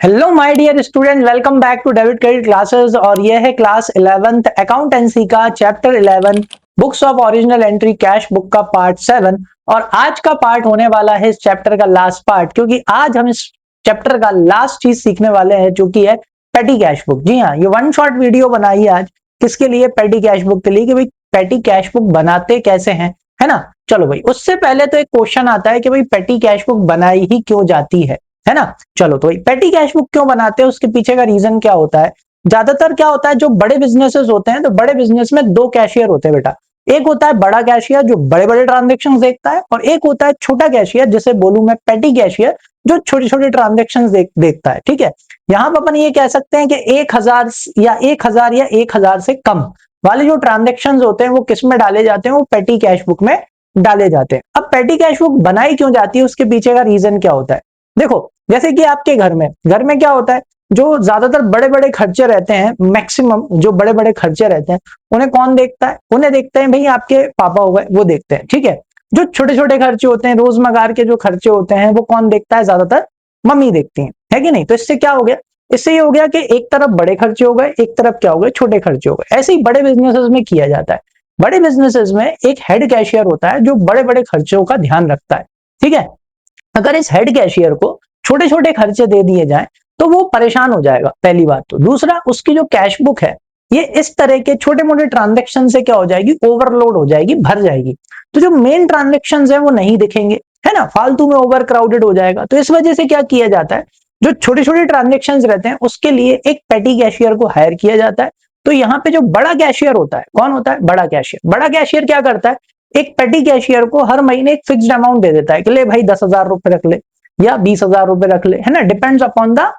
Hello my dear student, welcome back to debit credit classes. और यह है class 11th accountancy का chapter 11 books of original entry cash book का part 7। और आज का पार्ट होने वाला है इस चैप्टर का लास्ट पार्ट, क्योंकि आज हम इस चैप्टर का लास्ट चीज सीखने वाले हैं जो कि है पेटी कैश बुक। जी हाँ, ये वन शॉट वीडियो बनाई है आज किसके लिए? पेटी कैश बुक के लिए कि भाई पेटी कैश बुक बनाते कैसे हैं, है ना। चलो भाई, उससे पहले तो एक क्वेश्चन आता है कि भाई पेटी कैश बुक बनाई ही क्यों जाती है ना। चलो तो पेटी कैश बुक क्यों बनाते हैं, उसके पीछे का रीजन क्या होता है। ज्यादातर क्या होता है, जो बड़े बिजनेसेस होते हैं तो बड़े बिजनेस में दो कैशियर होते हैं बेटा। एक होता है बड़ा कैशियर जो बड़े बड़े ट्रांजेक्शन देखता है, और एक होता है छोटा कैशियर जिसे बोलूं मैं पेटी कैशियर, जो छोटे छोटे ट्रांजेक्शन देखता है। ठीक है, यहां पर अपन ये कह सकते हैं कि 1000 या 1000 या 1000 से कम वाले जो ट्रांजेक्शन होते हैं वो किस में डाले जाते हैं? वो पेटी कैश बुक में डाले जाते हैं। अब पेटी कैश बुक बनाई क्यों जाती है, उसके पीछे का रीजन क्या होता है? देखो, जैसे कि आपके घर में क्या होता है, जो ज्यादातर बड़े बड़े खर्चे रहते हैं, मैक्सिमम जो बड़े बड़े खर्चे रहते हैं उन्हें कौन देखता है? उन्हें देखते हैं भाई आपके पापा हो गए, वो देखते हैं। ठीक है, जो छोटे छोटे खर्चे होते हैं, रोजमर्रा के जो खर्चे होते हैं, वो कौन देखता है? ज्यादातर मम्मी देखती है कि नहीं। तो इससे क्या हो गया? इससे ये हो गया कि एक तरफ बड़े खर्चे हो गए, एक तरफ क्या हो गए? छोटे खर्चे हो गए। ऐसे ही बड़े बिजनेसेस में किया जाता है। बड़े बिजनेसेस में एक हेड कैशियर होता है जो बड़े बड़े खर्चों का ध्यान रखता है। ठीक है, अगर इस हेड कैशियर को छोटे छोटे खर्चे दे दिए जाएं तो वो परेशान हो जाएगा, पहली बात। तो दूसरा, उसकी जो कैश बुक है ये इस तरह के छोटे मोटे ट्रांजेक्शन से क्या हो जाएगी? ओवरलोड हो जाएगी, भर जाएगी। तो जो मेन ट्रांजेक्शन है वो नहीं दिखेंगे, है ना, फालतू में ओवर क्राउडेड हो जाएगा। तो इस वजह से क्या किया जाता है, जो छोटे छोटे ट्रांजेक्शन रहते हैं उसके लिए एक पेटी कैशियर को हायर किया जाता है। तो यहाँ पे जो बड़ा कैशियर होता है, कौन होता है? बड़ा कैशियर। बड़ा कैशियर क्या करता है, एक पेटी कैशियर को हर महीने एक फिक्स्ड अमाउंट दे देता है कि ले भाई 10,000 रुपए रख ले या 20,000 रुपए रख ले, है ना। डिपेंड्स अपॉन द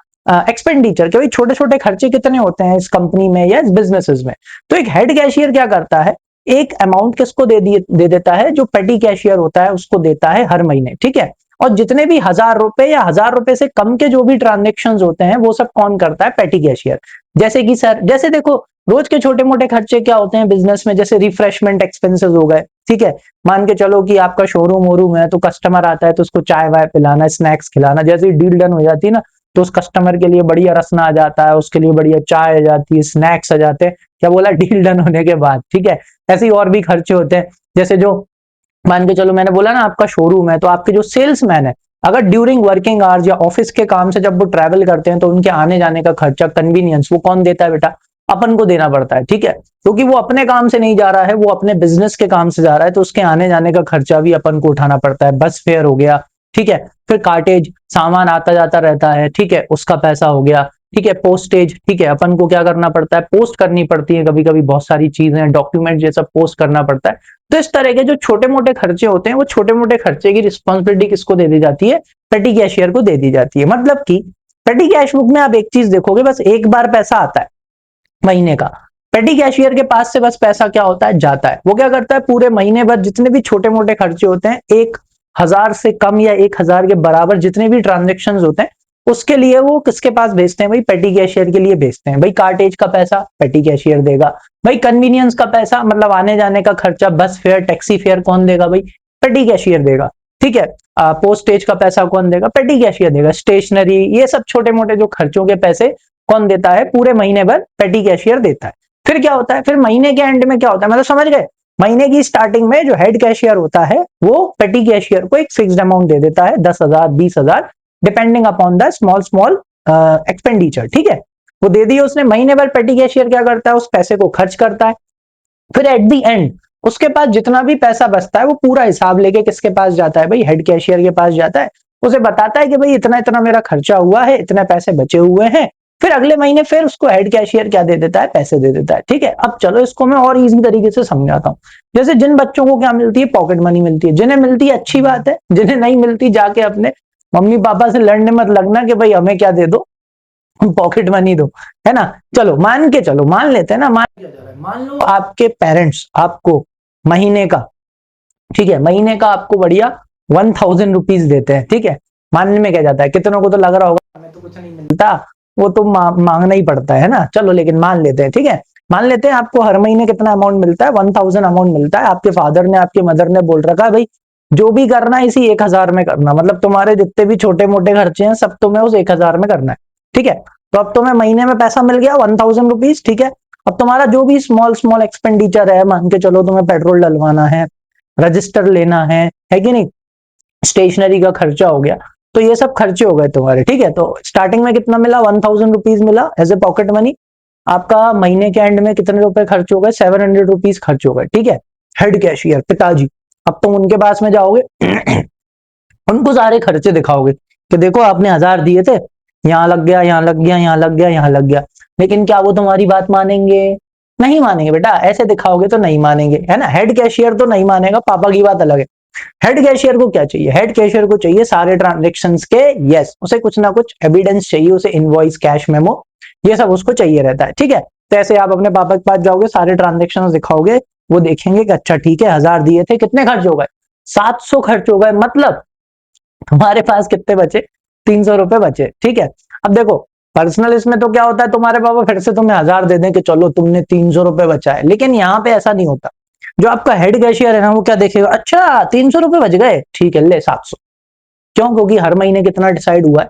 एक्सपेंडिचर, कि भाई छोटे छोटे खर्चे कितने होते हैं इस कंपनी में या इस बिजनेसेस में। तो एक हेड कैशियर क्या करता है, एक अमाउंट किसको दे देता है? जो पेटी कैशियर होता है उसको देता है हर महीने। ठीक है, और जितने भी 1000 रुपए या 1000 रुपए से कम के जो भी ट्रांजेक्शन होते हैं वो सब कौन करता है? पेटी कैशियर। जैसे कि सर, जैसे देखो, रोज के छोटे मोटे खर्चे क्या होते हैं बिजनेस में? जैसे रिफ्रेशमेंट एक्सपेंसेस हो गए। ठीक है, मान के चलो कि आपका शोरूम वोरूम है तो कस्टमर आता है तो उसको चाय वाय पिलाना, स्नैक्स खिलाना। जैसे डील डन हो जाती है ना, तो उस कस्टमर के लिए बढ़िया रसना आ जाता है, उसके लिए बढ़िया चाय आ जाती है, स्नैक्स आ जाते हैं। क्या बोला? डील डन होने के बाद। ठीक है, ऐसे ही और भी खर्चे होते हैं। जैसे जो मान के चलो, मैंने बोला ना आपका शोरूम है, तो आपके जो सेल्समैन है अगर ड्यूरिंग वर्किंग आवर्स या ऑफिस के काम से जब वो ट्रैवल करते हैं तो उनके आने जाने का खर्चा, कन्वीनियंस, वो कौन देता है बेटा? अपन को देना पड़ता है। ठीक है, क्योंकि वो अपने काम से नहीं जा रहा है, वो अपने बिजनेस के काम से जा रहा है, तो उसके आने जाने का खर्चा भी अपन को उठाना पड़ता है। बस फेयर हो गया, ठीक है, फिर कार्टेज, सामान आता जाता रहता है, ठीक है, उसका पैसा हो गया। ठीक है, पोस्टेज, ठीक है, अपन को क्या करना पड़ता है? पोस्ट करनी पड़ती है, कभी कभी बहुत सारी चीजें, डॉक्यूमेंट ये सब पोस्ट करना पड़ता है। तो इस तरह के जो छोटे मोटे खर्चे होते हैं वो छोटे मोटे खर्चे की रिस्पॉन्सिबिलिटी किसको दे दी जाती है? पेटी कैशियर को दे दी जाती है। मतलब कि पेटी कैश बुक में आप एक चीज देखोगे, बस एक बार पैसा आता है महीने का। पेटी कैशियर के पास से बस पैसा क्या होता है? जाता है। वो क्या करता है? पूरे महीने भर जितने भी छोटे मोटे खर्चे होते हैं, 1000 से कम या 1000 के बराबर जितने भी ट्रांजेक्शन होते हैं, उसके लिए वो किसके पास भेजते हैं? भाई पेटी कैशियर के लिए भेजते हैं। भाई कार्टेज का पैसा पेटी कैशियर देगा। भाई कन्वीनियंस का पैसा, मतलब आने जाने का खर्चा, बस फेयर, टैक्सी फेयर, कौन देगा? भाई पेटी कैशियर देगा। ठीक है, पोस्टेज का पैसा कौन देगा? पेटी कैशियर देगा। स्टेशनरी, ये सब छोटे मोटे जो खर्चों के पैसे कौन देता है? पूरे महीने भर पेटी कैशियर देता है। फिर क्या होता है? फिर महीने के एंड में क्या होता है, मतलब समझ गए? महीने की स्टार्टिंग में जो हेड कैशियर होता है वो पेटी कैशियर को एक फिक्स्ड अमाउंट दे देता है, 10,000, 20,000, depending upon the small small expenditure. ठीक है, वो दे दिए उसने। महीने भर पेटी कैशियर क्या करता है? उस पैसे को खर्च करता है। फिर एट दी एंड उसके पास जितना भी पैसा बचता है वो पूरा हिसाब लेके किसके पास जाता है? भाई हेड कैशियर के पास जाता है। उसे बताता है कि भाई इतना इतना मेरा खर्चा हुआ है, इतने पैसे बचे हुए हैं। फिर अगले महीने फिर उसको हेड कैशियर क्या दे देता है? पैसे दे देता है। ठीक है, अब चलो इसको मैं और इजी तरीके से समझाता हूँ। जैसे जिन बच्चों को क्या मिलती है? पॉकेट मनी मिलती है। जिन्हें मिलती है अच्छी बात है, जिन्हें नहीं मिलती जाके अपने मम्मी पापा से लड़ने मत लगना कि भाई हमें क्या दे दो, पॉकेट मनी दो, है ना। चलो मान के चलो, मान लेते हैं ना, मान लो आपके पेरेंट्स आपको महीने का, ठीक है, महीने का आपको बढ़िया 1000 रुपीज देते हैं। ठीक है, मानने में क्या जाता है? कितनों को तो लग रहा होगा हमें तो कुछ नहीं मिलता, वो तो मांगना ही पड़ता है ना। चलो लेकिन मान लेते हैं, ठीक है, मान लेते हैं आपको हर महीने कितना अमाउंट मिलता है? 1000 अमाउंट मिलता है। आपके फादर ने, आपके मदर ने बोल रखा है भाई जो भी करना है इसी 1000 में करना, मतलब तुम्हारे जितने भी छोटे मोटे खर्चे हैं सब तुम्हें उस 1000 में करना है। ठीक है। तो अब तुम्हें महीने में पैसा मिल गया 1000 रुपीज, ठीक है। अब तुम्हारा जो भी स्मॉल स्मॉल एक्सपेंडिचर है, मान के चलो तुम्हें पेट्रोल डलवाना है, रजिस्टर लेना है कि नहीं, स्टेशनरी का खर्चा हो गया, तो ये सब खर्चे हो गए तुम्हारे, ठीक है। तो स्टार्टिंग में कितना मिला, 1000 रुपीज मिला एज ए पॉकेट मनी। आपका महीने के एंड में कितने रुपए खर्च हो गए, 700 रुपीज खर्च हो गए, ठीक है। हेड कैशियर पिताजी, अब तुम उनके पास में जाओगे उनको सारे खर्चे दिखाओगे कि देखो आपने 1000 दिए थे, यहाँ लग गया, यहाँ लग गया, यहाँ लग गया, यहाँ लग गया, लेकिन क्या वो तुम्हारी बात मानेंगे? नहीं मानेंगे बेटा, ऐसे दिखाओगे तो नहीं मानेंगे, है ना। हेड कैशियर तो नहीं मानेगा, पापा की बात अलग है। हेड कैशियर को क्या चाहिए, हेड कैशियर को चाहिए सारे ट्रांजेक्शन्स के, यस, उसे कुछ ना कुछ एविडेंस चाहिए, उसे इनवॉइस, कैश मेमो, ये सब उसको चाहिए रहता है, ठीक है। तो ऐसे आप अपने पापा के पास जाओगे, सारे ट्रांजेक्शन दिखाओगे, वो देखेंगे कि अच्छा ठीक है 1000 दिए थे, कितने खर्च हो गए, 700 खर्च हो गए, मतलब तुम्हारे पास कितने बचे, 300 रुपए बचे, ठीक है। अब देखो पर्सनल इसमें तो क्या होता है, तुम्हारे पापा फिर से तुम्हें 1000 दे दें कि चलो तुमने 300 रुपए बचाए, लेकिन यहाँ पे ऐसा नहीं होता। जो आपका हेड कैशियर है ना, वो क्या देखेगा, अच्छा 300 रुपए बच गए, ठीक है ले 700, क्यों, क्योंकि हर महीने कितना डिसाइड हुआ है,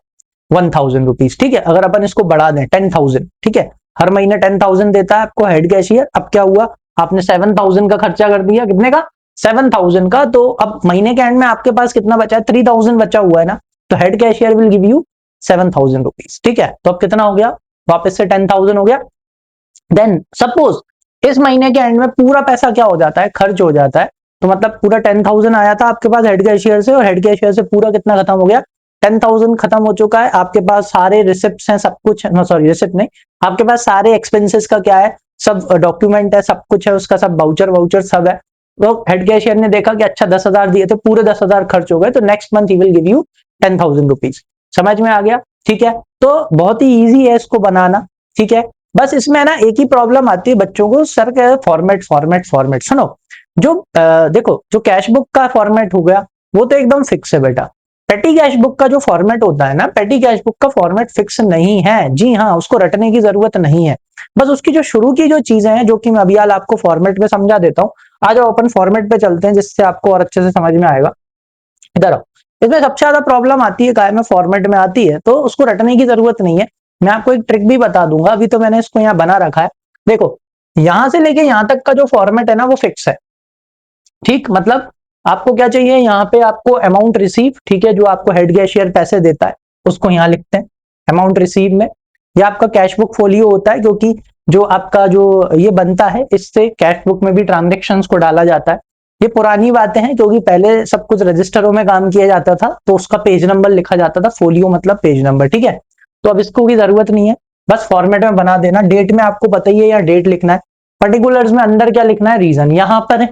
1000 रुपीज, ठीक है। अगर अपन इसको बढ़ा दें 10,000, ठीक है, हर महीने 10,000 देता है आपको हेड कैशियर। अब क्या हुआ, आपने 7000 का खर्चा कर दिया, कितने का, 7000 का, तो अब महीने के एंड में आपके पास कितना बचा है, 3000 बचा हुआ है ना, तो head cashier will give you 7000 rupees, ठीक है। तो अब कितना हो गया, वापस से 10,000 हो गया। देन सपोज इस महीने के एंड में पूरा पैसा क्या हो जाता है, खर्च हो जाता है, तो मतलब पूरा 10,000 आया था आपके पास हेड कैशियर से, और हेड कैशियर से पूरा कितना खत्म हो गया, 10,000 खत्म हो चुका है, आपके पास सारे रिसिप्ट हैं, सब कुछ, नो सॉरी रिसिप्ट नहीं, आपके पास सारे एक्सपेंसेस का क्या है, सब डॉक्यूमेंट है, सब कुछ है उसका, सब बाउचर वाउचर सब है। तो हेड कैशियर ने देखा कि अच्छा 10,000 दिए थे, पूरे 10,000 खर्च हो गए, तो next month he will give you 10,000 rupees. समझ में आ गया, ठीक है। तो बहुत ही ईजी है इसको बनाना, ठीक है। बस इसमें ना एक ही प्रॉब्लम आती है बच्चों को, सर क्या फॉर्मेट फॉर्मेट फॉर्मेट, सुनो, जो देखो जो कैश बुक का फॉर्मेट हो गया वो तो एकदम फिक्स है बेटा। पेटी कैश बुक का जो फॉर्मेट होता है ना, पेटी कैश बुक का फॉर्मेट फिक्स नहीं है, जी हाँ, उसको रटने की जरूरत नहीं है। बस उसकी जो शुरू की जो चीजें हैं, जो कि मैं अभी आपको फॉर्मेट पे समझा देता हूँ। आ जाओ अपन फॉर्मेट पे चलते हैं, जिससे आपको और अच्छे से समझ में आएगा। इधर आओ। इसमें सबसे ज्यादा प्रॉब्लम आती है काय में, फॉर्मेट में आती है, तो उसको रटने की जरूरत नहीं है। मैं आपको एक ट्रिक भी बता दूंगा, अभी तो मैंने इसको यहाँ बना रखा है। देखो यहां से लेके यहां तक का जो फॉर्मेट है ना, वो फिक्स है, ठीक। मतलब आपको क्या चाहिए, यहाँ पे आपको अमाउंट रिसीव, ठीक है, जो आपको हेड कैशियर पैसे देता है उसको यहाँ लिखते हैं अमाउंट रिसीव में। यह आपका कैश बुक फोलियो होता है, क्योंकि जो आपका जो ये बनता है, इससे कैश बुक में भी ट्रांजेक्शन्स को डाला जाता है। ये पुरानी बातें हैं, क्योंकि पहले सब कुछ रजिस्टरों में काम किया जाता था, तो उसका पेज नंबर लिखा जाता था, फोलियो मतलब पेज नंबर, ठीक है। तो अब इसको की जरूरत नहीं है, बस फॉर्मेट में बना देना। डेट में आपको पता ही है, या डेट लिखना है, पर्टिकुलर्स में अंदर क्या लिखना है, रीजन। यहां पर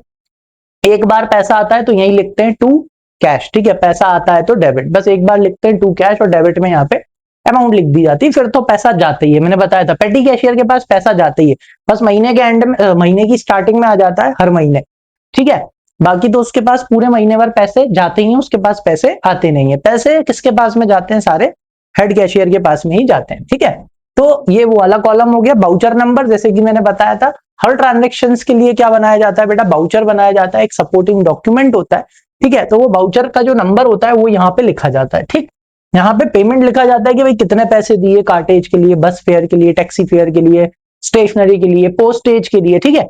एक बार पैसा आता है तो यही लिखते हैं टू कैश, ठीक है, पैसा आता है तो डेबिट, बस एक बार लिखते हैं टू कैश, और डेबिट में यहाँ पे अमाउंट लिख दी जाती है, फिर तो पैसा जाता ही है। मैंने बताया था पेटी कैशियर के पास पैसा जाता ही है, बस महीने के एंड में, महीने की स्टार्टिंग में आ जाता है हर महीने, ठीक है। बाकी तो उसके पास पूरे महीने भर पैसे जाते ही हैं, उसके पास पैसे आते नहीं है। पैसे किसके पास में जाते हैं, सारे हेड कैशियर के पास में ही जाते हैं, ठीक है। तो ये वो वाला कॉलम हो गया। बाउचर नंबर, जैसे कि मैंने बताया था, हर ट्रांजेक्शन्स के लिए क्या बनाया जाता है बेटा, बाउचर बनाया जाता है, एक सपोर्टिंग डॉक्यूमेंट होता है, ठीक है। तो वो बाउचर का जो नंबर होता है वो यहाँ पे लिखा जाता है, ठीक। यहाँ पे पेमेंट लिखा जाता है कि भाई कितने पैसे दिए कार्टेज के लिए, बस फेयर के लिए, टैक्सी फेयर के लिए, स्टेशनरी के लिए, पोस्टेज के लिए, ठीक है।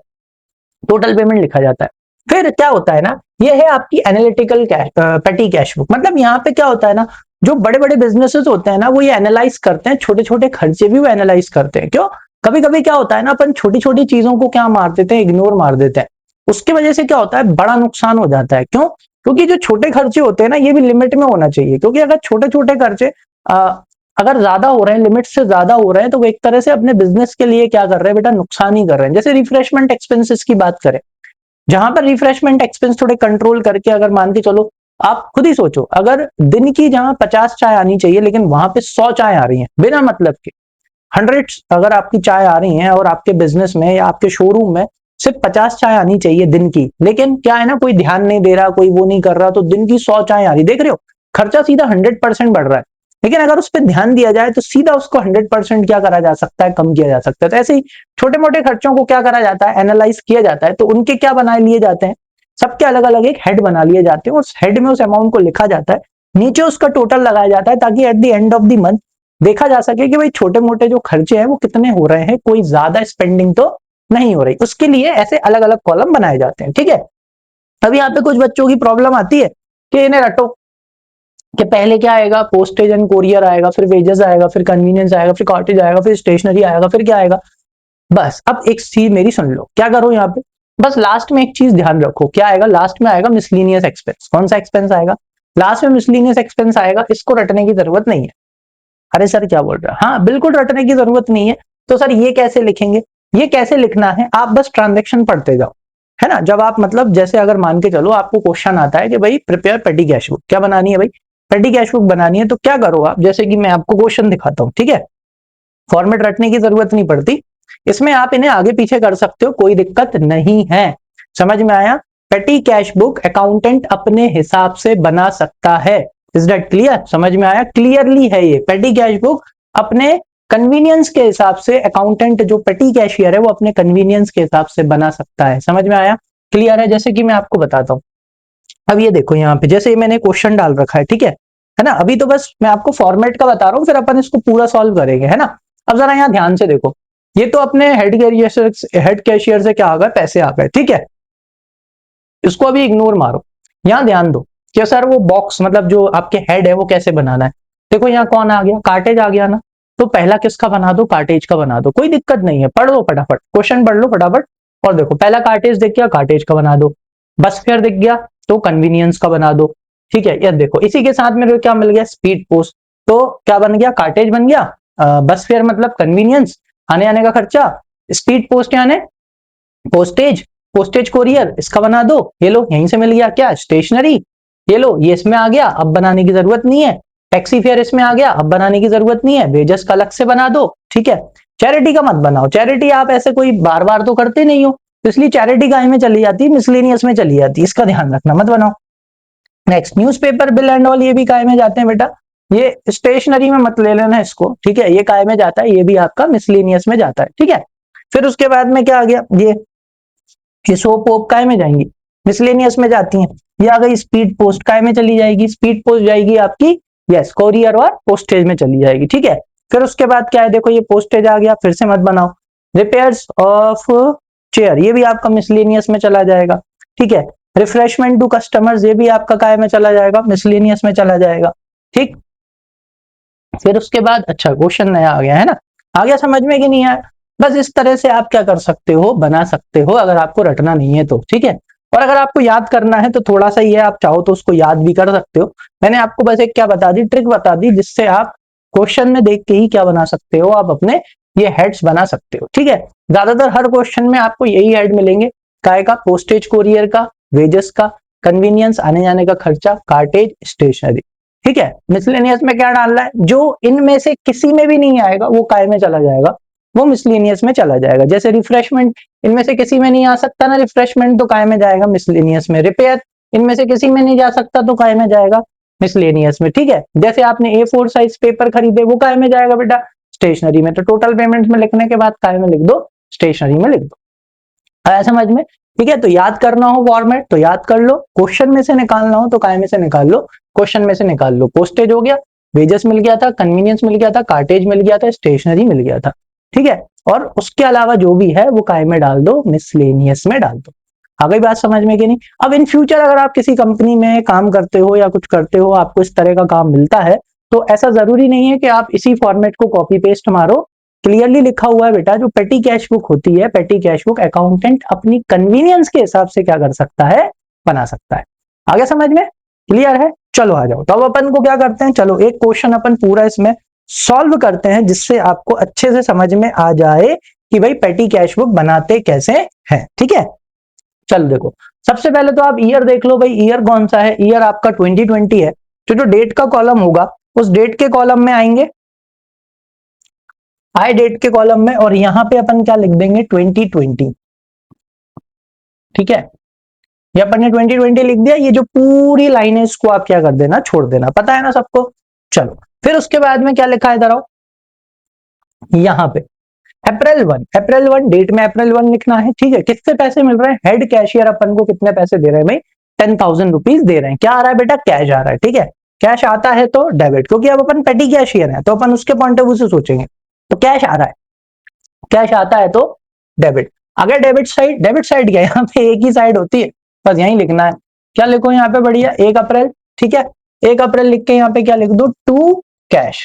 टोटल पेमेंट लिखा जाता है। फिर क्या होता है ना, ये है आपकी एनालिटिकल कैश, पेटी कैश बुक। मतलब यहाँ पे क्या होता है ना, जो बड़े बड़े बिजनेसेस होते हैं ना, वो ये एनालाइज करते हैं, छोटे छोटे खर्चे भी वो एनालाइज करते हैं। क्यों, कभी कभी क्या होता है ना, अपन छोटी छोटी चीजों को क्या मार देते हैं, इग्नोर मार देते हैं, उसकी वजह से क्या होता है, बड़ा नुकसान हो जाता है। क्यों, क्योंकि जो छोटे खर्चे होते हैं ना, ये भी लिमिट में होना चाहिए, क्योंकि अगर छोटे छोटे खर्चे अगर ज्यादा हो रहे हैं, लिमिट से ज्यादा हो रहे हैं, तो वो एक तरह से अपने बिजनेस के लिए क्या कर रहे हैं बेटा, नुकसान ही कर रहे हैं। जैसे रिफ्रेशमेंट एक्सपेंसेस की बात करें, जहां पर रिफ्रेशमेंट एक्सपेंस थोड़े कंट्रोल करके, अगर मान के चलो, आप खुद ही सोचो, अगर दिन की जहां 50 चाय आनी चाहिए, लेकिन वहां पे 100 चाय आ रही हैं बिना मतलब के, 100 अगर आपकी चाय आ रही हैं, और आपके बिजनेस में या आपके शोरूम में सिर्फ 50 चाय आनी चाहिए दिन की, लेकिन क्या है ना, कोई ध्यान नहीं दे रहा, कोई वो नहीं कर रहा, तो दिन की 100 चाय आ रही, देख रहे हो, खर्चा सीधा 100% बढ़ रहा है। लेकिन अगर उस पर ध्यान दिया जाए तो सीधा उसको 100% क्या करा जा सकता है, कम किया जा सकता है। तो ऐसे ही छोटे मोटे खर्चों को क्या करा जाता है, एनालाइज किया जाता है, तो उनके क्या बना लिए जाते हैं, सबके अलग अलग एक हेड बना लिए जाते हैं, उस हेड में उस अमाउंट को लिखा जाता है, नीचे उसका टोटल लगाया जाता है, ताकि at the end of the month देखा जा सके कि भाई छोटे मोटे जो खर्चे हैं वो कितने हो रहे हैं, कोई ज्यादा स्पेंडिंग तो नहीं हो रही, उसके लिए ऐसे अलग अलग कॉलम बनाए जाते हैं। ठीक है, अब यहाँ पे कुछ बच्चों की प्रॉब्लम आती है कि इन्हें रटो कि पहले क्या आएगा, पोस्टेज एंड कोरियर आएगा, फिर वेजेस आएगा, फिर कन्वीनियंस आएगा, फिर कॉटेज आएगा, फिर स्टेशनरी आएगा, फिर क्या आएगा। बस अब एक चीज मेरी सुन लो, क्या करो यहाँ पे, बस लास्ट में एक चीज ध्यान रखो, क्या आएगा लास्ट में, आएगा मिसलिनियस एक्सपेंस। कौन सा एक्सपेंस आएगा लास्ट में, मिसलिनियस एक्सपेंस आएगा। इसको रटने की जरूरत नहीं है। अरे सर क्या बोल रहा है, हाँ बिल्कुल रटने की जरूरत नहीं है। तो सर ये कैसे लिखेंगे, ये कैसे लिखना है, आप बस ट्रांजेक्शन पढ़ते जाओ, है ना। जब आप मतलब जैसे अगर मान के चलो आपको क्वेश्चन आता है कि भाई प्रिपेयर पेटी कैश बुक, क्या बनानी है भाई, पेटी कैश बुक बनानी है, तो क्या करो आप, जैसे कि मैं आपको क्वेश्चन दिखाता हूँ, ठीक है, फॉर्मेट रटने की जरूरत नहीं पड़ती, इसमें आप इन्हें आगे पीछे कर सकते हो, कोई दिक्कत नहीं है। समझ में आया, पेटी कैश बुक अकाउंटेंट अपने हिसाब से बना सकता है। इज दैट क्लियर, समझ में आया, क्लियरली है ये, पेटी कैश बुक अपने कन्वीनियंस के हिसाब से, अकाउंटेंट जो पेटी कैशियर है वो अपने कन्वीनियंस के हिसाब से बना सकता है। समझ में आया, क्लियर है। जैसे कि मैं आपको बताता हूं, अब ये देखो यहाँ पे जैसे मैंने क्वेश्चन डाल रखा है ना, अभी तो बस मैं आपको फॉर्मेट का बता रहा हूँ, फिर अपन इसको पूरा सॉल्व करेंगे, है ना। अब जरा यहाँ ध्यान से देखो, ये तो अपने हेड कैशियर से क्या आ गए, पैसे आ गए, ठीक है, इसको अभी इग्नोर मारो। यहाँ ध्यान दो कि सर वो बॉक्स मतलब जो आपके हेड है वो कैसे बनाना है। देखो यहाँ कौन आ गया, कार्टेज आ गया ना, तो पहला किसका बना दो, कार्टेज का बना दो, कोई दिक्कत नहीं है, पढ़ लो फटाफट, क्वेश्चन पढ़ लो फटाफट। और देखो पहला कार्टेज दिख गया, कार्टेज का बना दो, बस फेयर दिख गया तो कन्वीनियंस का बना दो। ठीक है, ये देखो इसी के साथ मेरे को क्या मिल गया, स्पीड पोस्ट, तो क्या बन गया, कार्टेज बन गया, बस फेयर मतलब कन्वीनियंस, आने आने का खर्चा, स्पीड पोस्ट यानी पोस्टेज, पोस्टेज कोरियर इसका बना दो, ये लो यहीं से मिल गया क्या, स्टेशनरी, ये लो ये इसमें आ गया, अब बनाने की जरूरत नहीं है, टैक्सी फेयर इसमें आ गया, अब बनाने की जरूरत नहीं है, वेजेस का अलग से बना दो। ठीक है, चैरिटी का मत बनाओ, चैरिटी आप ऐसे कोई बार बार तो करते नहीं हो, इसलिए चैरिटी गाय में चली जाती है, मिसलेनियस में चली जाती है, इसका ध्यान रखना, मत बनाओ। Next newspaper bill and all, ये भी काय में जाते हैं बेटा, ये स्टेशनरी में मत ले लेना इसको, ठीक है, ये काय में जाता है, ये भी आपका मिसलेनियस में जाता है। ठीक है, फिर उसके बाद में क्या आ गया, ये सोप वोप काय में जाएंगी, मिसलेनियस में जाती हैं। ये आ गई स्पीड पोस्ट, काय में चली जाएगी, स्पीड पोस्ट जाएगी आपकी, यस कोरियर और पोस्टेज में चली जाएगी। ठीक है, फिर उसके बाद क्या है, देखो ये पोस्टेज आ गया, फिर से मत बनाओ। रिपेयर्स ऑफ चेयर, ये भी आपका मिसलेनियस में चला जाएगा। ठीक है, रिफ्रेशमेंट टू कस्टमर्स, ये भी आपका काय में चला जाएगा, मिसलेनियस में चला जाएगा। ठीक, फिर उसके बाद अच्छा क्वेश्चन नया आ गया है ना, आ गया समझ में कि नहीं आया। बस इस तरह से आप क्या कर सकते हो, बना सकते हो, अगर आपको रटना नहीं है तो। ठीक है, और अगर आपको याद करना है तो थोड़ा सा ही है, आप चाहो तो उसको याद भी कर सकते हो। मैंने आपको बस एक क्या बता दी, ट्रिक बता दी, जिससे आप क्वेश्चन में देख के ही क्या बना सकते हो, आप अपने ये हेड्स बना सकते हो। ठीक है, ज्यादातर हर क्वेश्चन में आपको यही हेड मिलेंगे, काय का, पोस्टेज कोरियर का, वेजेस का, कन्वीनियंस आने जाने का खर्चा, कार्टेज, स्टेशनरी। ठीक है, मिसलेनियस में क्या डालना है, जो इनमें से किसी में भी नहीं आएगा वो काय में चला जाएगा, वो मिसलेनियस में चला जाएगा। जैसे रिफ्रेशमेंट इनमें से किसी में नहीं आ सकता ना, रिफ्रेशमेंट तो काय में जाएगा, मिसलेनियस में। रिपेयर इनमें से किसी में नहीं जा सकता तो काय में जाएगा, मिसलेनियस में। ठीक है, जैसे आपने A4 साइज पेपर खरीदे, वो काय में जाएगा बेटा, स्टेशनरी में। तो टोटल पेमेंट में लिखने के बाद काय में लिख दो, स्टेशनरी में लिख दो। आया समझ में। ठीक है, तो याद करना हो फॉर्मेट तो याद कर लो, क्वेश्चन में से निकालना हो तो काय में से निकाल लो, क्वेश्चन में से निकाल लो। पोस्टेज हो गया, वेजेस मिल गया था, कन्वीनियंस मिल गया था, कार्टेज मिल गया था, स्टेशनरी मिल गया था। ठीक है, और उसके अलावा जो भी है वो काय में डाल दो, मिसलेनियस में डाल दो। आ गई बात समझ में कि नहीं। अब इन फ्यूचर अगर आप किसी कंपनी में काम करते हो या कुछ करते हो, आपको इस तरह का काम मिलता है, तो ऐसा जरूरी नहीं है कि आप इसी फॉर्मेट को कॉपी पेस्ट मारो। क्लियरली लिखा हुआ है बेटा, जो पेटी कैश बुक होती है, पेटी कैश बुक अकाउंटेंट अपनी कन्वीनियंस के हिसाब से क्या कर सकता है, बना सकता है। आगे समझ में क्लियर है। चलो आ जाओ, तो अब अपन को क्या करते हैं, चलो एक क्वेश्चन अपन पूरा इसमें सॉल्व करते हैं, जिससे आपको अच्छे से समझ में आ जाए कि भाई पेटी कैश बुक बनाते कैसे हैं। ठीक है, चल देखो, सबसे पहले तो आप ईयर देख लो भाई, ईयर कौन सा है, ईयर आपका 2020 है। तो जो डेट का कॉलम होगा उस डेट के कॉलम में आएंगे, आए डेट के कॉलम में, और यहां पे अपन क्या लिख देंगे, 2020। ठीक है, ये अपन ने 2020 लिख दिया, ये जो पूरी लाइन है इसको आप क्या कर देना, छोड़ देना, पता है ना सबको। चलो फिर उसके बाद में क्या लिखा है, इधर आओ, यहां पे अप्रैल 1 डेट में अप्रैल 1 लिखना है। ठीक है, किससे पैसे मिल रहे हैं, हेड कैशियर अपन को कितने पैसे दे रहे हैं भाई, 10,000 रुपीज दे रहे हैं। क्या आ रहा है बेटा, कैश आ रहा है। ठीक है, कैश आता है तो डेबिट, क्योंकि अब अपन पेटी कैशियर है तो अपन उसके पॉइंट ऑफ व्यू से सोचेंगे। तो कैश आ रहा है, कैश आता है तो डेबिट। अगर डेबिट साइड क्या है, यहाँ पे एक ही साइड होती है, बस यही लिखना है। क्या लिखो यहाँ पे बढ़िया 1 अप्रैल, ठीक है। 1 अप्रैल लिख के यहाँ पे क्या लिख दो, टू कैश।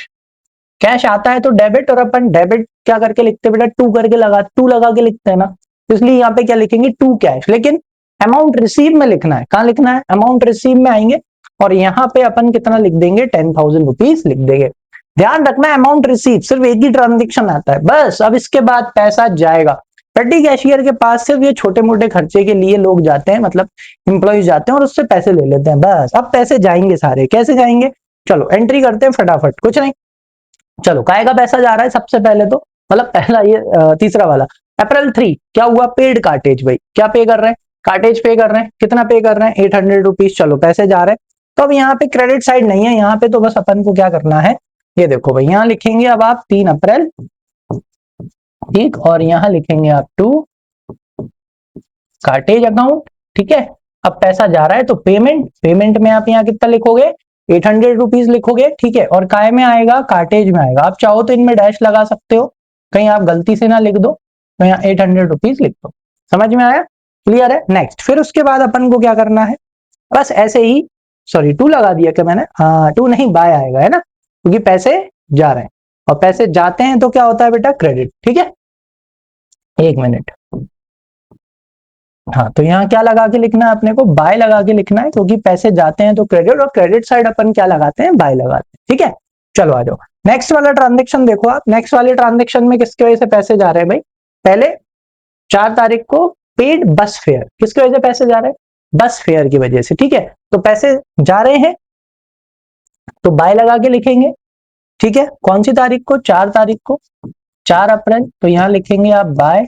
कैश आता है तो डेबिट, और अपन डेबिट क्या करके लिखते हैं बेटा, टू लगा के लिखते हैं ना, इसलिए यहाँ पे क्या लिखेंगे, टू कैश। लेकिन अमाउंट रिसीव में लिखना है, कहाँ लिखना है, अमाउंट रिसीव में आएंगे और यहाँ पे अपन कितना लिख देंगे, 10,000 रुपीज लिख देंगे। ध्यान रखना अमाउंट रिसीव सिर्फ एक ही ट्रांजेक्शन आता है बस, अब इसके बाद पैसा जाएगा। पेटी कैशियर के पास सिर्फ ये छोटे मोटे खर्चे के लिए लोग जाते हैं, मतलब इंप्लॉइज जाते हैं और उससे पैसे ले लेते हैं बस। अब पैसे जाएंगे सारे, कैसे जाएंगे, चलो एंट्री करते हैं फटाफट, कुछ नहीं। चलो काय का पैसा जा रहा है सबसे पहले तो, मतलब पहला ये तीसरा वाला अप्रैल 3 क्या हुआ, पेड कार्टेज। भाई क्या पे कर रहे हैं, कार्टेज पे कर रहे हैं, कितना पे कर रहे हैं, 800 रुपीज। चलो पैसे जा रहे हैं। तो अब यहाँ पे क्रेडिट साइड नहीं है, यहाँ पे तो बस अपन को क्या करना है, ये देखो भाई यहाँ लिखेंगे अब आप 3 अप्रैल, ठीक, और यहाँ लिखेंगे आप टू कार्टेज अकाउंट, ठीक है। अब पैसा जा रहा है तो पेमेंट में आप यहाँ कितना लिखोगे, 800 रुपीज लिखोगे, ठीक है। और काय में आएगा, कार्टेज में आएगा। आप चाहो तो इनमें डैश लगा सकते हो, कहीं आप गलती से ना लिख दो, तो यहाँ 800 रुपीज लिख दो। समझ में आया, क्लियर है। नेक्स्ट फिर उसके बाद अपन को क्या करना है, बस ऐसे ही, सॉरी 2 लगा दिया क्या मैंने, हाँ 2 नहीं बाय आएगा, है ना, क्योंकि पैसे जा रहे हैं और पैसे जाते हैं तो क्या होता है बेटा, क्रेडिट, ठीक है। 1 मिनट, हाँ तो यहाँ क्या लगा के लिखना है अपने को, बाय लगा के लिखना है, क्योंकि पैसे जाते हैं तो क्रेडिट, और क्रेडिट साइड अपन क्या लगाते हैं, बाय लगाते हैं, ठीक है। चलो आ जाओ नेक्स्ट वाला ट्रांजेक्शन देखो आप। नेक्स्ट वाले ट्रांजेक्शन में किसकी वजह से पैसे जा रहे हैं भाई, पहले 4 तारीख को पेड बस फेयर, किसकी वजह से पैसे जा रहे हैं, बस फेयर की वजह से, ठीक है। तो पैसे जा रहे हैं तो बाय लगा के लिखेंगे, ठीक है। कौन सी तारीख को, 4 तारीख को, 4 अप्रैल, तो यहाँ लिखेंगे आप बाय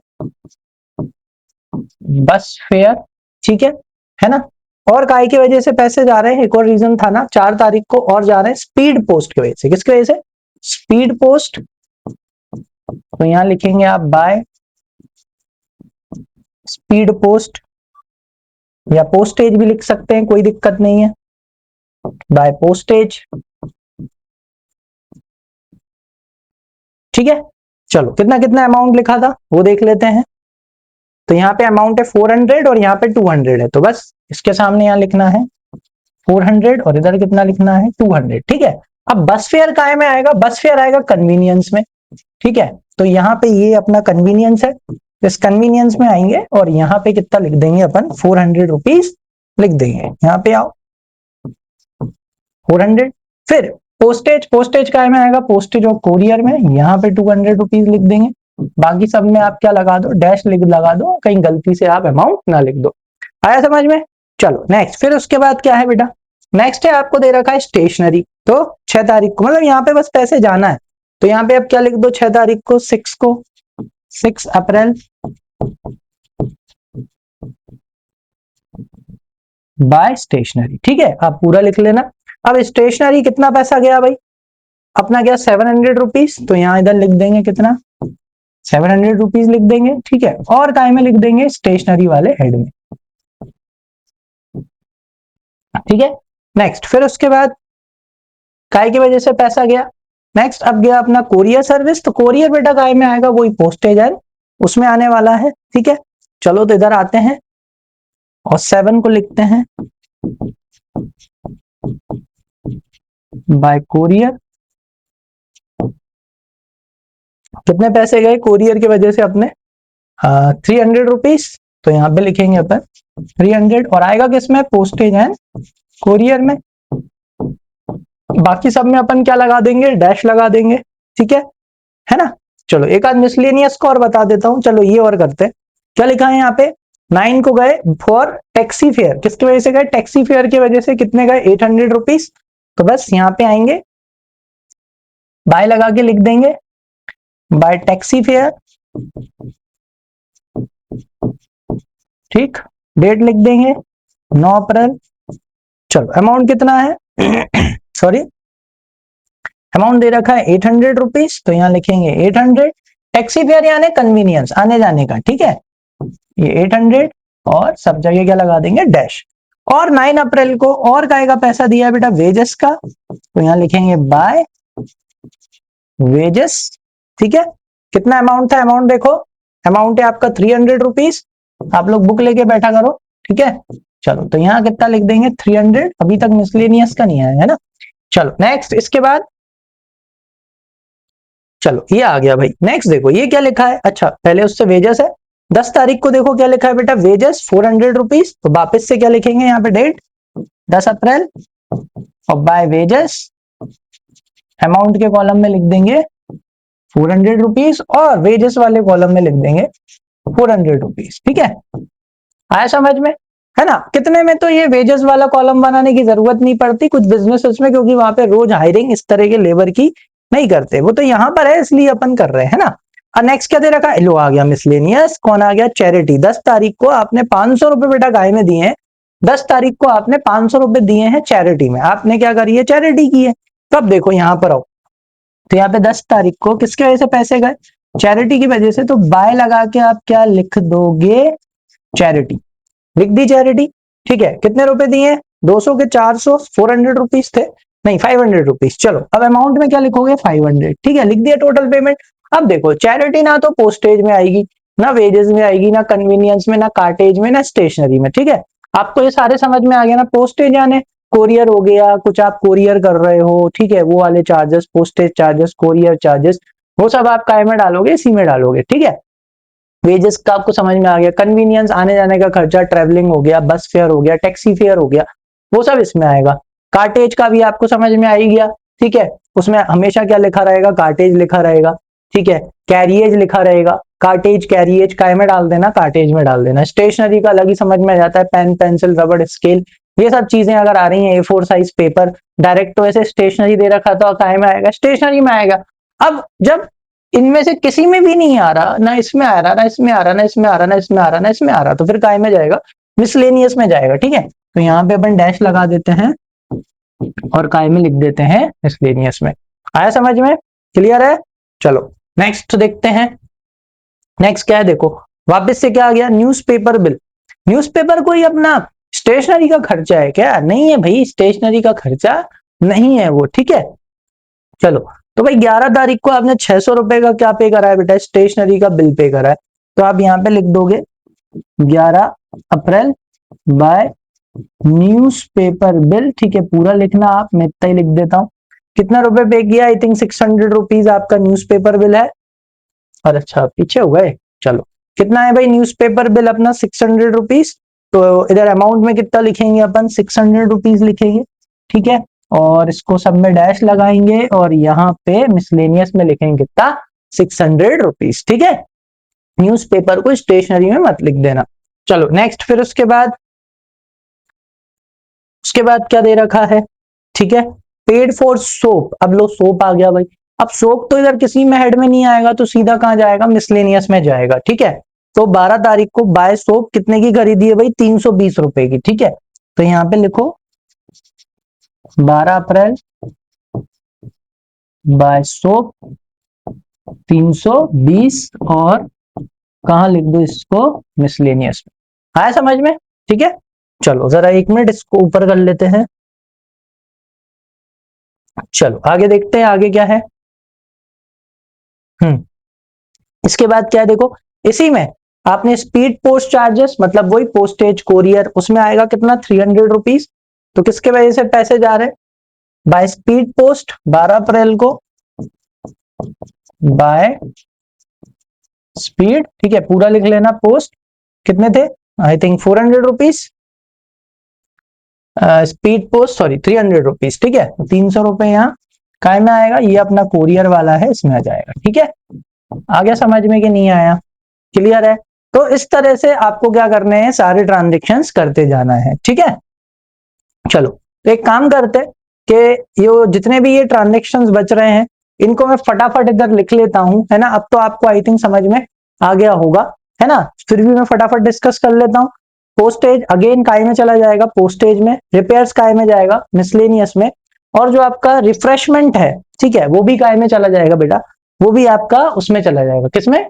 बस फेयर, ठीक है ना। और काय की वजह से पैसे जा रहे हैं, एक और रीजन था ना 4 तारीख को, और जा रहे हैं स्पीड पोस्ट की वजह से, किसकी वजह से, स्पीड पोस्ट। तो यहां लिखेंगे आप बाय स्पीड पोस्ट, या पोस्टेज भी लिख सकते हैं, कोई दिक्कत नहीं है, बाय पोस्टेज, ठीक है। चलो कितना कितना अमाउंट लिखा था वो देख लेते हैं। तो यहाँ पे अमाउंट है 400 और यहाँ पे 200 है, तो बस इसके सामने यहाँ लिखना है 400 और इधर कितना लिखना है, 200, ठीक है। अब बस फेयर काय में आएगा, बस फेयर आएगा कन्वीनियंस में, ठीक है। तो यहाँ पे ये अपना कन्वीनियंस है, इस कन्वीनियंस में आएंगे और यहाँ पे कितना लिख देंगे अपन, 400 रुपीज लिख देंगे। यहाँ पे आओ 400, फिर पोस्टेज काय में आएगा, पोस्टेज और कोरियर में, यहाँ पे 200 रुपीज लिख देंगे। बाकी सब में आप क्या लगा दो, डैश लगा दो, कहीं गलती से आप अमाउंट ना लिख दो। आया समझ में। चलो नेक्स्ट, फिर उसके बाद क्या है बेटा, नेक्स्ट है आपको दे रखा है स्टेशनरी। तो 6 तारीख को, मतलब यहाँ पे बस पैसे जाना है, तो यहाँ पे आप क्या लिख दो, 6 तारीख को, 6 अप्रैल बाय स्टेशनरी, ठीक है। आप पूरा लिख लेना। अब स्टेशनरी कितना पैसा गया भाई, अपना गया 700 रुपीज, तो यहाँ इधर लिख देंगे कितना, 700 रुपीज लिख देंगे, ठीक है। और काय में लिख देंगे, स्टेशनरी वाले हेड में, ठीक है। नेक्स्ट फिर उसके बाद काय की वजह से पैसा गया, नेक्स्ट अब गया अपना कोरियर सर्विस। तो कोरियर बेटा काय में आएगा, वही पोस्टेज है उसमें आने वाला है, ठीक है। चलो तो इधर आते हैं और 7 को लिखते हैं बाय कोरियर। कितने पैसे गए कोरियर की वजह से अपने, 300 रुपीज, तो यहाँ पे लिखेंगे अपन 300, और आएगा किसमें, पोस्टेज एंड कोरियर में। बाकी सब में अपन क्या लगा देंगे, डैश लगा देंगे, ठीक है ना। चलो एक आध मिसलेनियस को और बता देता हूं, चलो ये और करते हैं। क्या लिखा है यहाँ पे, 9 को गए फॉर टैक्सी फेयर, किसकी वजह से गए, टैक्सी फेयर की वजह से, कितने गए, 800 रुपीज। तो बस यहाँ पे आएंगे, बाय लगा के लिख देंगे बाय टैक्सी फेयर, ठीक। डेट लिख देंगे 9 अप्रैल। चलो अमाउंट कितना है सॉरी, अमाउंट दे रखा है 800 रुपीज, तो यहाँ लिखेंगे 800। टैक्सी फेयर यानी कन्वीनियंस, आने जाने का, ठीक है, ये 800, और सब जगह क्या लगा देंगे, डैश। और 9 अप्रैल को और काय का पैसा दिया है बेटा, वेजेस का, तो यहां लिखेंगे बाय वेजेस। ठीक है, कितना अमाउंट था, अमाउंट देखो, अमाउंट है आपका 300 रुपीज। आप लोग बुक लेके बैठा करो, ठीक है। चलो तो यहाँ कितना लिख देंगे 300, अभी तक मिसलेनियस का नहीं आया है ना। चलो नेक्स्ट, इसके बाद चलो ये आ गया भाई। नेक्स्ट देखो ये क्या लिखा है, अच्छा पहले उससे वेजेस है, 10 तारीख को देखो क्या लिखा है बेटा, वेजेस 400 रुपीज। तो वापस से क्या लिखेंगे यहाँ पे, डेट 10 अप्रैल, और बाय वेजेस अमाउंट के कॉलम में लिख देंगे 400 रुपीज, और वेजेस वाले कॉलम में लिख देंगे 400 रुपीज। ठीक है, आया समझ में, है ना। कितने में, तो ये वेजेस वाला कॉलम बनाने की जरूरत नहीं पड़ती कुछ बिजनेसेस में, क्योंकि वहां पे रोज हायरिंग इस तरह के लेबर की नहीं करते, वो तो यहाँ पर है इसलिए अपन कर रहे हैं ना। और नेक्स्ट क्या दे रखा है, लो आ गया मिसलेनियस, कौन आ गया, चैरिटी। 10 तारीख को आपने 500 रुपए बेटा गाय में दिए हैं, 10 तारीख को आपने 500 रुपए दिए हैं चैरिटी में, आपने क्या करी है, चैरिटी की है। तब देखो यहाँ पर आओ, तो यहाँ पे 10 तारीख को किसकी वजह से पैसे गए, चैरिटी की वजह से, तो बाय लगा के आप क्या लिख दोगे, चैरिटी, लिख दी चैरिटी। ठीक है, कितने रुपए दिए, 200 के 400, 400 रुपीज थे, नहीं 500 रुपीज। चलो अब अमाउंट में क्या लिखोगे, 500। ठीक है, लिख दिया टोटल पेमेंट। अब देखो चैरिटी ना तो पोस्टेज में आएगी, ना वेजेस में आएगी, ना कन्वीनियंस में, ना कार्टेज में, ना स्टेशनरी में। ठीक है, आपको ये सारे समझ में आ गया ना। पोस्टेज यानी कोरियर हो गया, कुछ आप कोरियर कर रहे हो, ठीक है, वो वाले charges, postage charges, courier charges, वो सब आप काय में डालोगे, इसी में डालोगे। ठीक है, वेजेस का आपको समझ में आ गया, कन्वीनियंस आने जाने का खर्चा, ट्रेवलिंग हो गया, बस फेयर हो गया, टैक्सी फेयर हो गया, वो सब इसमें आएगा। कार्टेज का भी आपको समझ में आ ही गया। ठीक है, उसमें हमेशा क्या लिखा रहेगा, कार्टेज लिखा रहेगा। ठीक है, कैरिएज लिखा रहेगा, कार्टेज कैरिएज काय में डाल देना, कार्टेज में डाल देना। स्टेशनरी का अलग ही समझ में आ जाता है, पेन पेंसिल रबड़ स्केल, ये सब चीजें अगर आ रही हैं, A4 साइज पेपर, डायरेक्ट तो ऐसे स्टेशनरी दे रखा तो काय में आएगा, स्टेशनरी में आएगा। अब जब इनमें से किसी में भी नहीं आ रहा, ना इसमें आ रहा, ना इसमें आ रहा, ना इसमें आ रहा, ना इसमें आ रहा, ना इसमें आ रहा, तो फिर काय में जाएगा, मिसलेनियस में जाएगा। ठीक है, तो यहाँ पे अपन डैश लगा देते हैं और काय में लिख देते हैं मिसलेनियस में। आया समझ में, क्लियर है। चलो नेक्स्ट देखते हैं, नेक्स्ट क्या है देखो, वापस से क्या आ गया, न्यूज़पेपर बिल। न्यूज़पेपर कोई अपना स्टेशनरी का खर्चा है क्या, नहीं है भाई, स्टेशनरी का खर्चा नहीं है वो। ठीक है, चलो तो भाई 11 तारीख को आपने 600 रुपए का क्या पे करा है बेटा, स्टेशनरी का बिल पे करा है, तो आप यहाँ पे लिख दोगे 11 अप्रैल बाय न्यूज़पेपर बिल। ठीक है, पूरा लिखना आप, मैं इतना ही लिख देता हूँ। कितना रुपए पे किया, आई थिंक 600 रुपीज आपका न्यूज़पेपर बिल है। और अच्छा पीछे हो गए, चलो कितना है भाई न्यूज़पेपर बिल अपना, 600 रुपीज। तो इधर अमाउंट में कितना लिखेंगे अपन, 600 रुपीज लिखेंगे। ठीक है, और इसको सब में डैश लगाएंगे, और यहाँ पे मिसलेनियस में लिखेंगे कितना, 600 रुपीज। ठीक है, न्यूज़पेपर को स्टेशनरी में मत लिख देना। चलो नेक्स्ट, फिर उसके बाद क्या दे रखा है, ठीक है, पेड फॉर सोप। अब लो सोप आ गया भाई, अब सोप तो इधर किसी में हेड में नहीं आएगा, तो सीधा कहां जाएगा, मिसलेनियस में जाएगा। ठीक है, तो 12 तारीख को बाय सोप कितने की खरीदी है भाई, 320 रुपए की। ठीक है, तो यहाँ पे लिखो 12 अप्रैल बाय सोप 320, और कहा लिख दो इसको, मिसलेनियस में। आया समझ में, ठीक है। चलो जरा 1 मिनट इसको ऊपर कर लेते हैं। चलो आगे देखते हैं, आगे क्या है। इसके बाद क्या है देखो, इसी में आपने स्पीड पोस्ट चार्जेस, मतलब वही पोस्टेज कोरियर, उसमें आएगा कितना, 300 रुपीज। तो किसके वजह से पैसे जा रहे हैं, बाय स्पीड पोस्ट 12 अप्रैल को बाय स्पीड। ठीक है, पूरा लिख लेना, पोस्ट कितने थे, I think 400 rupees, speed post sorry 300 rupees. ठीक है, 300 रुपए यहाँ काय में आएगा, ये अपना कोरियर वाला है, इसमें आ जाएगा। ठीक है, आ गया समझ में कि नहीं आया, क्लियर है। तो इस तरह से आपको क्या करने हैं, सारे ट्रांजेक्शन्स करते जाना है। ठीक है, चलो तो एक काम करते कि ये जितने भी ये ट्रांजेक्शन्स बच रहे हैं, इनको मैं फटाफट इधर लिख लेता हूं, है ना। अब तो आपको आई थिंक समझ में आ गया होगा, है ना, फिर भी मैं फटाफट डिस्कस कर लेता हूं। पोस्टेज अगेन काय में चला जाएगा, पोस्टेज में, रिपेयर्स काय में जाएगा, मिसलेनियस में, और जो आपका रिफ्रेशमेंट है, ठीक है, वो भी काय में चला जाएगा बेटा, वो भी आपका उसमें चला जाएगा, किसमें,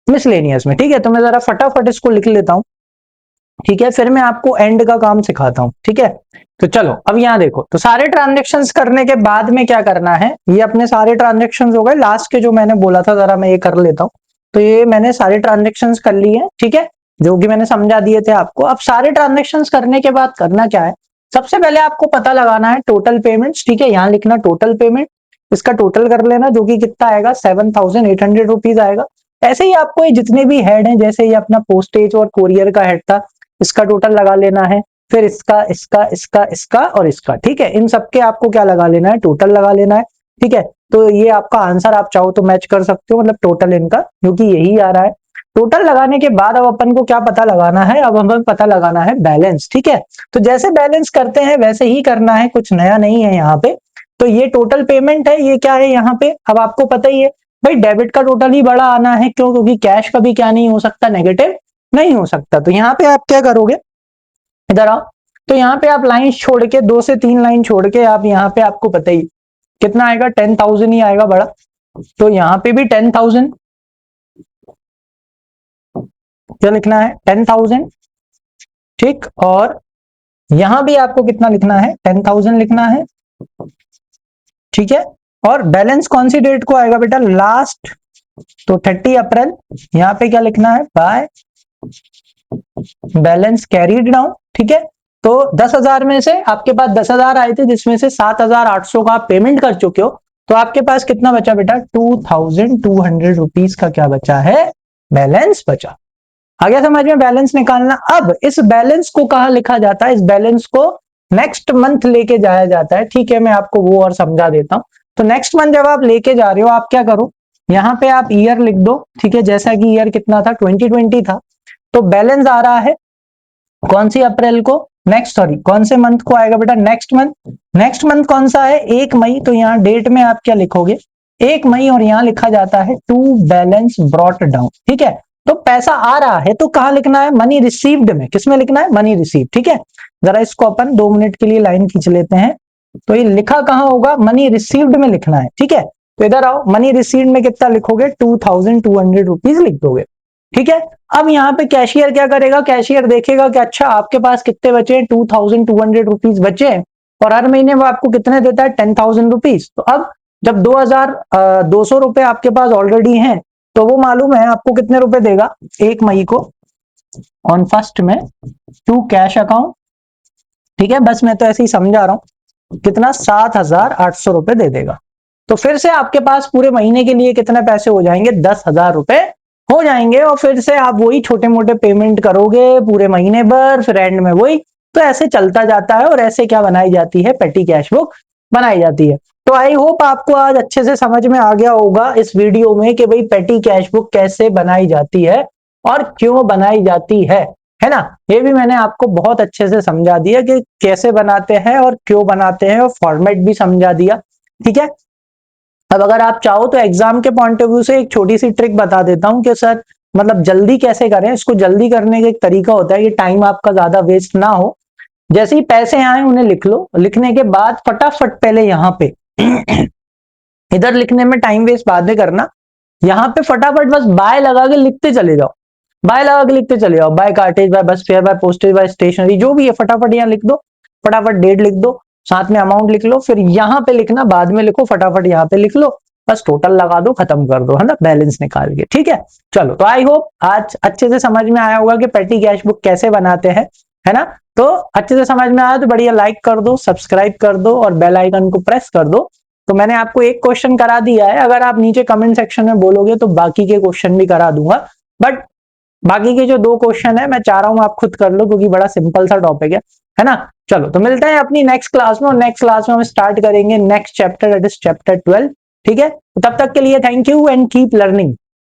मिसलेनियस में। ठीक है, तो मैं जरा फटाफट इसको लिख लेता हूं। ठीक है, फिर मैं आपको एंड का काम सिखाता हूं। ठीक है, तो चलो अब यहां देखो, तो सारे ट्रांजेक्शन्स करने के बाद में क्या करना है, ये अपने सारे ट्रांजेक्शन्स हो गए, लास्ट के जो मैंने बोला था जरा मैं ये कर लेता हूं। तो ये मैंने सारे ट्रांजेक्शन्स कर लिए हैं, ठीक है, जो कि मैंने समझा दिए थे आपको। अब सारे ट्रांजेक्शन्स करने के बाद करना क्या है, सबसे पहले आपको पता लगाना है टोटल पेमेंट्स। ठीक है, यहां लिखना टोटल पेमेंट, इसका टोटल कर लेना, जो कि कितना आएगा 7,800 रुपीज आएगा। ऐसे ही आपको ये जितने भी हेड हैं, जैसे ये अपना पोस्टेज और कोरियर का हेड था, इसका टोटल लगा लेना है, फिर इसका इसका इसका इसका और इसका। ठीक है, इन सबके आपको क्या लगा लेना है, टोटल लगा लेना है। ठीक है, तो ये आपका आंसर आप चाहो तो मैच कर सकते हो, मतलब टोटल इनका, क्योंकि यही आ रहा है। टोटल लगाने के बाद अब अपन को क्या पता लगाना है, अब हमें पता लगाना है बैलेंस। ठीक है, तो जैसे बैलेंस करते हैं वैसे ही करना है, कुछ नया नहीं है यहाँ पे। तो ये टोटल पेमेंट है, ये क्या है यहाँ पे, अब आपको पता ही है भाई, डेबिट का टोटल ही बड़ा आना है, क्यों, क्योंकि कैश कभी क्या नहीं हो सकता, नेगेटिव नहीं हो सकता। तो यहाँ पे आप क्या करोगे, इधर आओ, तो यहाँ पे आप लाइन छोड़ के, 2 से 3 लाइन छोड़ के, आप यहाँ पे आपको पता ही कितना आएगा, 10,000 ही आएगा बड़ा। तो यहाँ पे भी 10,000, क्या लिखना है, 10,000। ठीक, और यहां भी आपको कितना लिखना है, 10,000 लिखना है। ठीक है, और बैलेंस कौन सी डेट को आएगा बेटा, लास्ट, तो 30 अप्रैल। यहाँ पे क्या लिखना है, बाय बैलेंस कैरीड डाउन। ठीक है, तो 10,000 में से आपके पास 10,000 आए थे, जिसमें से 7,800 का आप पेमेंट कर चुके हो, तो आपके पास कितना बचा बेटा, 2,200 रुपीज का क्या बचा है, बैलेंस बचा। आ गया समझ में, बैलेंस निकालना। अब इस बैलेंस को कहां लिखा जाता है, इस बैलेंस को नेक्स्ट मंथ लेके जाया जाता है। ठीक है, मैं आपको वो और समझा देता हूं। तो नेक्स्ट मंथ जब आप लेके जा रहे हो, आप क्या करो, यहां पे आप ईयर लिख दो। ठीक है, जैसा कि ईयर कितना था, 2020 था, तो बैलेंस आ रहा है कौन सी अप्रैल को, नेक्स्ट, सॉरी कौन से मंथ को आएगा बेटा, नेक्स्ट मंथ। नेक्स्ट मंथ कौन सा है, 1 मई। तो यहाँ डेट में आप क्या लिखोगे, 1 मई, और यहाँ लिखा जाता है टू बैलेंस ब्रॉट डाउन। ठीक है, तो पैसा आ रहा है, तो कहां लिखना है, मनी रिसीव्ड में, किसमें लिखना है, मनी रिसीव। ठीक है, जरा इसको अपन 2 मिनट के लिए लाइन खींच लेते हैं। तो ये लिखा कहां होगा, मनी रिसीव्ड में लिखना है। ठीक है, तो इधर आओ, मनी रिसीव्ड में कितना लिखोगे, 2,200 रुपीज लिख दोगे। ठीक है, अब यहाँ पे कैशियर क्या करेगा, कैशियर देखेगा कि अच्छा आपके पास कितने बचे, 2,200 रुपीज बचे, और हर महीने वो आपको कितने देता है, 10,000 रुपीज। तो अब जब 2,200 रुपए आपके पास ऑलरेडी हैं, तो वो मालूम है आपको कितने रुपए देगा, 1 मई को ऑन फर्स्ट में, टू कैश अकाउंट। ठीक है, बस मैं तो ऐसे ही समझा रहा हूं, कितना, 7,800 रुपए दे देगा। तो फिर से आपके पास पूरे महीने के लिए कितने पैसे हो जाएंगे, 10,000 रुपए हो जाएंगे, और फिर से आप वही छोटे मोटे पेमेंट करोगे पूरे महीने भर, फिर एंड में वही। तो ऐसे चलता जाता है, और ऐसे क्या बनाई जाती है, पेटी कैश बुक बनाई जाती है। तो आई होप आपको आज अच्छे से समझ में आ गया होगा इस वीडियो में कि भाई पेटी कैश बुक कैसे बनाई जाती है और क्यों बनाई जाती है ना। ये भी मैंने आपको बहुत अच्छे से समझा दिया कि कैसे बनाते हैं और क्यों बनाते हैं, और फॉर्मेट भी समझा दिया। ठीक है, अब अगर आप चाहो तो एग्जाम के पॉइंट ऑफ व्यू से एक छोटी सी ट्रिक बता देता हूं कि सर मतलब जल्दी कैसे करें। इसको जल्दी करने का एक तरीका होता है कि टाइम आपका ज्यादा वेस्ट ना हो। जैसे ही पैसे आए उन्हें लिख लो, लिखने के बाद फटाफट पहले यहां पे इधर लिखने में टाइम वेस्ट बाद में करना, यहां पे फटाफट बस बाय लगा के लिखते चले जाओ, बाय लगा के लिखते चले जाओ, by cartage, by bus fare, by postage, by stationery, जो भी है फटाफट यहाँ लिख दो, फटाफट डेट लिख दो, साथ में अमाउंट लिख लो, फिर यहाँ पे लिखना बाद में लिखो, फटाफट यहाँ पे लिख लो, बस टोटल लगा दो, खत्म कर दो, है ना, बैलेंस निकाल के। ठीक है, चलो, तो आई होप आज अच्छे से समझ में आया होगा कि पेटी कैश बुक कैसे बनाते हैं, है ना। तो अच्छे से समझ में आया तो बढ़िया लाइक कर दो, सब्सक्राइब कर दो, और बेल आइकन को प्रेस कर दो। तो मैंने आपको एक क्वेश्चन करा दिया है, अगर आप नीचे कमेंट सेक्शन में बोलोगे तो बाकी के क्वेश्चन भी करा दूंगा, बट बाकी के जो 2 क्वेश्चन है मैं चाह रहा हूं आप खुद कर लो, क्योंकि बड़ा सिंपल सा टॉपिक है ना। चलो, तो मिलते हैं अपनी नेक्स्ट क्लास में, और नेक्स्ट क्लास में हम स्टार्ट करेंगे next chapter, that is chapter 12। ठीक है, तो तब तक के लिए thank you and keep learning.